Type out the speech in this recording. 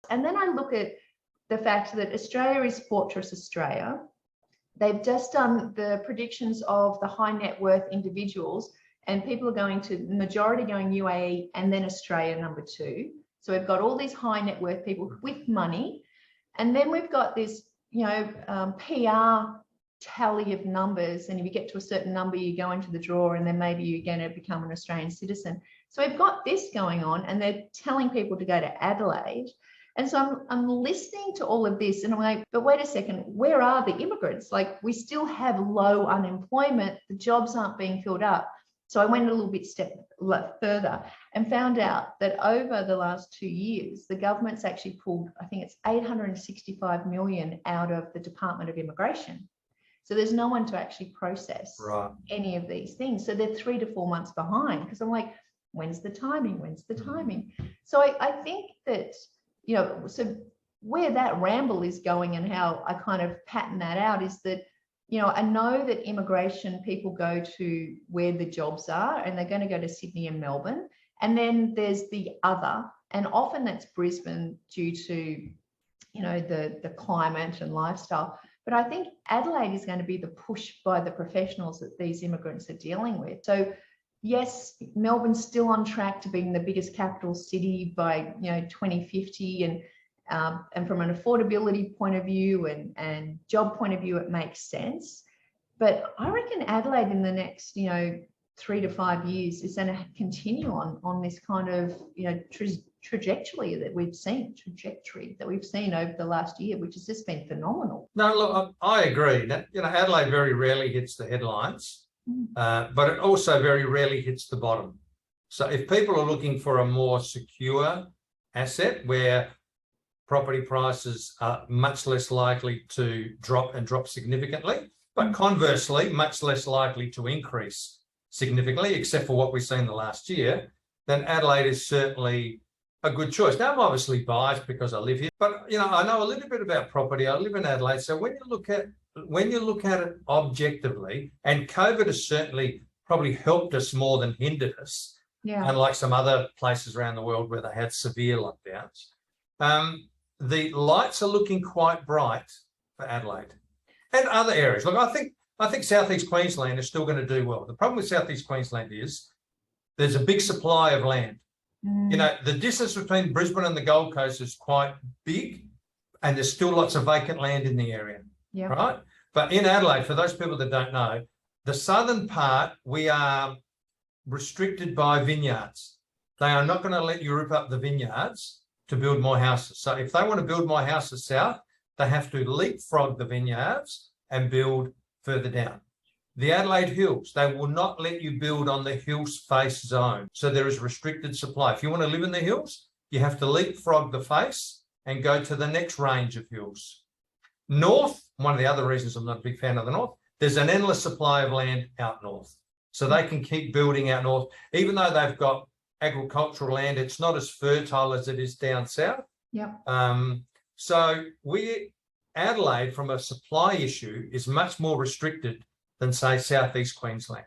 And then I look at the fact that Australia is Fortress Australia. They've just done the predictions of the high net worth individuals, and people are going to, the majority going UAE and then Australia number 2. So we've got all these high net worth people with money. And then we've got this, PR tally of numbers. And if you get to a certain number, you go into the draw, and then maybe you're going to become an Australian citizen. So we've got this going on, and they're telling people to go to Adelaide. And so I'm listening to all of this, and I'm like, but wait a second, where are the immigrants? Like, we still have low unemployment. The jobs aren't being filled up. So I went a little bit further and found out that over the last 2 years, the government's actually pulled, I think it's 865 million out of the Department of Immigration. So there's no one to actually process any of these things. So they're 3 to 4 months behind, because I'm like, when's the timing? When's the timing? So I think that, so where that ramble is going and how I kind of pattern that out is that, I know that immigration people go to where the jobs are, and they're going to go to Sydney and Melbourne. And then there's the other, and often that's Brisbane due to, the climate and lifestyle. But I think Adelaide is going to be the push by the professionals that these immigrants are dealing with. So yes, Melbourne's still on track to being the biggest capital city by 2050, and from an affordability point of view and job point of view, it makes sense. But I reckon Adelaide in the next 3 to 5 years is going to continue on this kind of trajectory that we've seen over the last year, which has just been phenomenal. No, look, I agree. Adelaide very rarely hits the headlines, but it also very rarely hits the bottom. So if people are looking for a more secure asset where property prices are much less likely to drop significantly, but conversely, much less likely to increase significantly, except for what we've seen the last year, then Adelaide is certainly a good choice. Now, I'm obviously biased because I live here, but I know a little bit about property. I live in Adelaide, so when you look at it objectively, and COVID has certainly probably helped us more than hindered us, unlike some other places around the world where they had severe lockdowns. The lights are looking quite bright for Adelaide and other areas. Look, I think Southeast Queensland is still going to do well. The problem with Southeast Queensland is there's a big supply of land. The distance between Brisbane and the Gold Coast is quite big, and there's still lots of vacant land in the area, right? But in Adelaide, for those people that don't know, the southern part, we are restricted by vineyards. They are not going to let you rip up the vineyards to build more houses. So if they want to build more houses south, they have to leapfrog the vineyards and build further down. The Adelaide Hills, they will not let you build on the hills face zone. So there is restricted supply. If you want to live in the hills, you have to leapfrog the face and go to the next range of hills. North, one of the other reasons I'm not a big fan of the north, there's an endless supply of land out north. So they can keep building out north. Even though they've got agricultural land, it's not as fertile as it is down south. So Adelaide, from a supply issue, is much more restricted than, say, Southeast Queensland.